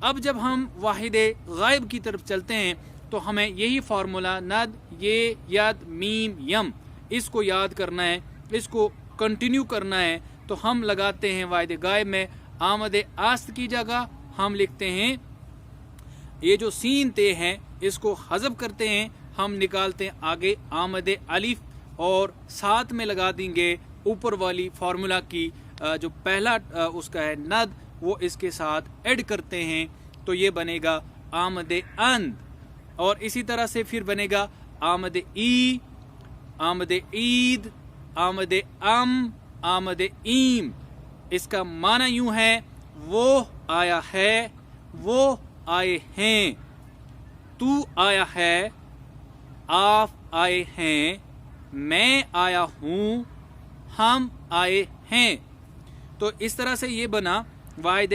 اب جب ہم واحد غائب کی طرف چلتے ہیں تو ہمیں یہی فارمولا ند یہ ید میم یم اس کو یاد کرنا ہے، اس کو کنٹینیو کرنا ہے. تو ہم لگاتے ہیں واحد غائب میں آمد آست کی جگہ ہم لکھتے ہیں یہ جو سین تے ہیں اس کو حذف کرتے ہیں، ہم نکالتے ہیں آگے آمد الف اور ساتھ میں لگا دیں گے اوپر والی فارمولا کی جو پہلا اس کا ہے ند، وہ اس کے ساتھ ایڈ کرتے ہیں تو یہ بنے گا آمد اند. اور اسی طرح سے پھر بنے گا آمد ای، آمد عید، آمد ام، آمد ایم. اس کا معنی یوں ہے وہ آیا ہے، وہ آئے ہیں، تو آیا ہے، آپ آئے ہیں، میں آیا ہوں، ہم آئے ہیں. تو اس طرح سے یہ بنا واحد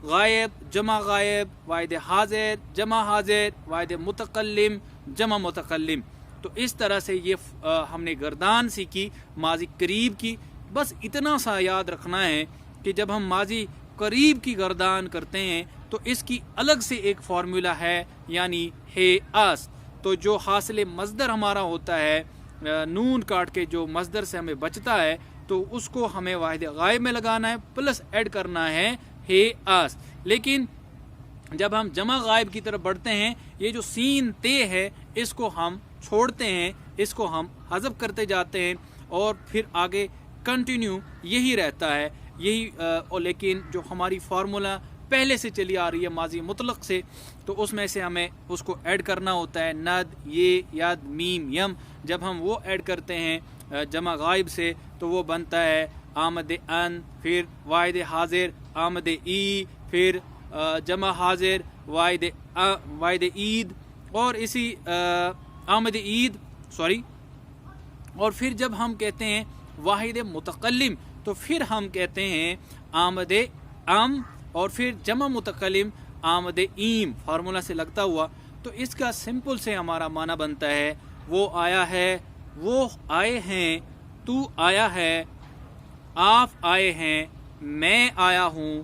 غائب جمع غائب، واحد حاضر جمع حاضر، واحد متکلم جمع متکلم. تو اس طرح سے یہ ہم نے گردان سیکھی ماضی قریب کی. بس اتنا سا یاد رکھنا ہے کہ جب ہم ماضی قریب کی گردان کرتے ہیں تو اس کی الگ سے ایک فارمولا ہے، یعنی ہے آس. تو جو حاصل مصدر ہمارا ہوتا ہے نون کاٹ کے جو مصدر سے ہمیں بچتا ہے تو اس کو ہمیں واحد غائب میں لگانا ہے پلس ایڈ کرنا ہے آس. لیکن جب ہم جمع غائب کی طرف بڑھتے ہیں یہ جو سین تے ہے اس کو ہم چھوڑتے ہیں، اس کو ہم حذف کرتے جاتے ہیں اور پھر آگے کنٹینیو یہی رہتا ہے یہی. لیکن جو ہماری فارمولا پہلے سے چلی آ رہی ہے ماضی مطلق سے تو اس میں سے ہمیں اس کو ایڈ کرنا ہوتا ہے ند یہ ید میم یم. جب ہم وہ ایڈ کرتے ہیں جمع غائب سے تو وہ بنتا ہے آمد ان، پھر واحد حاضر آمد ای، پھر جمع حاضر واحد عید، اور اسی آمد عید اور پھر جب ہم کہتے ہیں واحد متکلم تو پھر ہم کہتے ہیں آمد ام، اور پھر جمع متکلم آمد ایم فارمولا سے لگتا ہوا. تو اس کا سمپل سے ہمارا معنی بنتا ہے وہ آیا ہے، وہ آئے ہیں، تو آیا ہے، آپ آئے ہیں، میں آیا ہوں،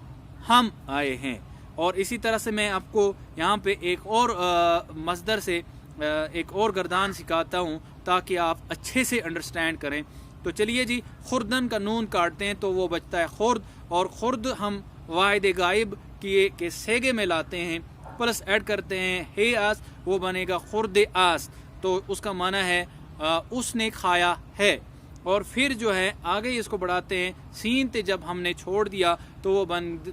ہم آئے ہیں. اور اسی طرح سے میں آپ کو یہاں پہ ایک اور مصدر سے ایک اور گردان سکھاتا ہوں تاکہ آپ اچھے سے انڈرسٹینڈ کریں. تو چلیے جی خوردن کا نون کاٹتے ہیں تو وہ بچتا ہے خورد، اور خورد ہم واحد غائب کے سیگے میں لاتے ہیں پلس ایڈ کرتے ہیں ہے آس، وہ بنے گا خورد آس. تو اس کا معنی ہے اس نے کھایا ہے. اور پھر جو ہے آگے اس کو بڑھاتے ہیں سین تے جب ہم نے چھوڑ دیا تو وہ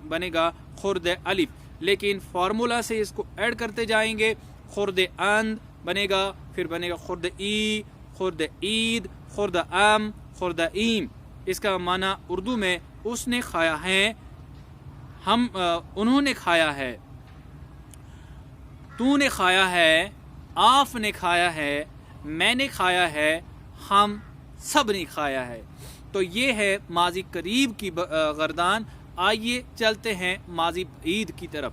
بنے گا خورد الف. لیکن فارمولا سے اس کو ایڈ کرتے جائیں گے خورد اند بنے گا، پھر بنے گا خورد ای، خورد عید، خورد ام، خورد ایم. اس کا معنی اردو میں اس نے کھایا ہے، انہوں نے کھایا ہے، تو نے کھایا ہے، آپ نے کھایا ہے، میں نے کھایا ہے، ہم سب نے کھایا ہے. تو یہ ہے ماضی قریب کی گردان. آئیے چلتے ہیں ماضی بعید کی طرف.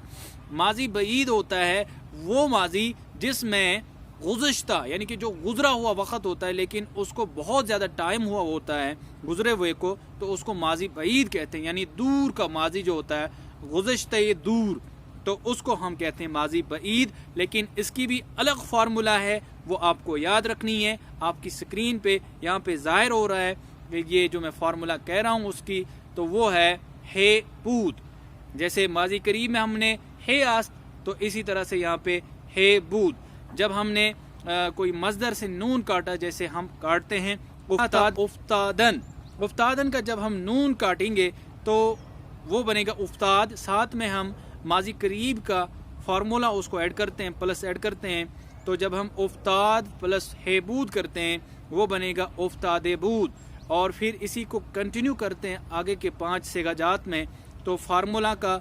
ماضی بعید ہوتا ہے وہ ماضی جس میں گزشتہ یعنی کہ جو گزرا ہوا وقت ہوتا ہے لیکن اس کو بہت زیادہ ٹائم ہوا ہوتا ہے گزرے ہوئے کو، تو اس کو ماضی بعید کہتے ہیں. یعنی دور کا ماضی جو ہوتا ہے گزشتہ دور، تو اس کو ہم کہتے ہیں ماضی بعید. لیکن اس کی بھی الگ فارمولا ہے، وہ آپ کو یاد رکھنی ہے. آپ کی سکرین پہ یہاں پہ ظاہر ہو رہا ہے کہ یہ جو میں فارمولا کہہ رہا ہوں اس کی، تو وہ ہے بود. جیسے ماضی قریب میں ہم نے ہے آست تو اسی طرح سے یہاں پہ ہے بود. جب ہم نے کوئی مصدر سے نون کاٹا جیسے ہم کاٹتے ہیں افتادن، افتادن کا جب ہم نون کاٹیں گے تو وہ بنے گا افتاد. ساتھ میں ہم ماضی قریب کا فارمولا اس کو ایڈ کرتے ہیں پلس ایڈ کرتے ہیں. تو جب ہم افتاد پلس ہے بود کرتے ہیں وہ بنے گا افتاد بود. اور پھر اسی کو کنٹینیو کرتے ہیں آگے کے 5 صیغہ جات میں تو فارمولا کا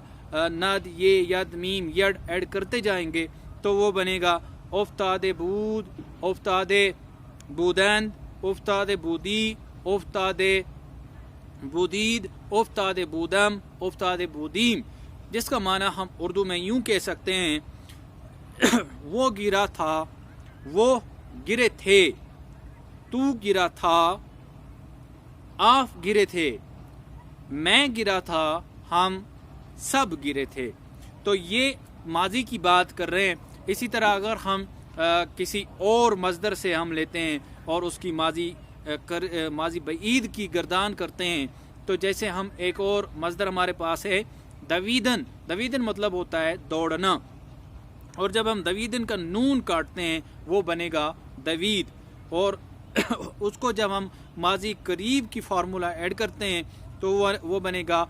ند یہ ید میم ید ایڈ کرتے جائیں گے تو وہ بنے گا افتاد بود، افتاد بودند، افتاد بودی، افتاد بودید، افتاد بودم، افتاد بودیم. جس کا معنی ہم اردو میں یوں کہہ سکتے ہیں وہ گرا تھا، وہ گرے تھے، تو گرا تھا، آپ گرے تھے، میں گرا تھا، ہم سب گرے تھے. تو یہ ماضی کی بات کر رہے ہیں، اسی طرح اگر ہم کسی اور مصدر سے ہم لیتے ہیں اور اس کی ماضی بعید کی گردان کرتے ہیں، تو جیسے ہم ایک اور مصدر ہمارے پاس ہے دویدن. دویدن مطلب ہوتا ہے دوڑنا، اور جب ہم دویدن کا نون کاٹتے ہیں وہ بنے گا دوید، اور اس کو جب ہم ماضی قریب کی فارمولا ایڈ کرتے ہیں تو وہ بنے گا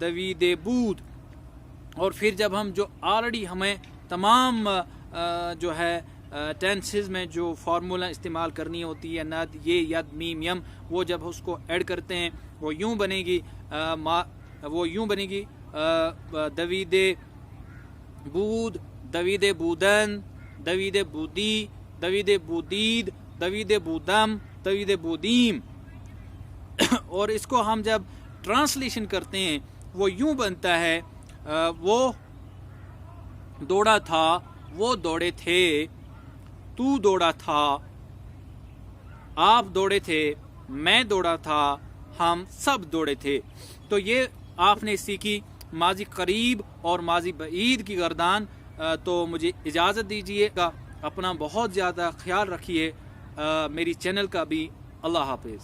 دوید بود. اور پھر جب ہم جو آلریڈی ہمیں تمام جو ہے ٹینسز میں جو فارمولا استعمال کرنی ہوتی ہے ند یہ ید میم یم، وہ جب اس کو ایڈ کرتے ہیں وہ یوں بنے گی دوید بود، دوید بودن، دوید بودی، دوید بودید، دوید بودم، دوید بودیم. اور اس کو ہم جب ٹرانسلیشن کرتے ہیں وہ یوں بنتا ہے وہ دوڑا تھا، وہ دوڑے تھے، تو دوڑا تھا، آپ دوڑے تھے، میں دوڑا تھا، ہم سب دوڑے تھے. تو یہ آپ نے سیکھی ماضی قریب اور ماضی بعید کی گردان. تو مجھے اجازت دیجیے گا، اپنا بہت زیادہ خیال رکھیے، میری چینل کا بھی. اللہ حافظ.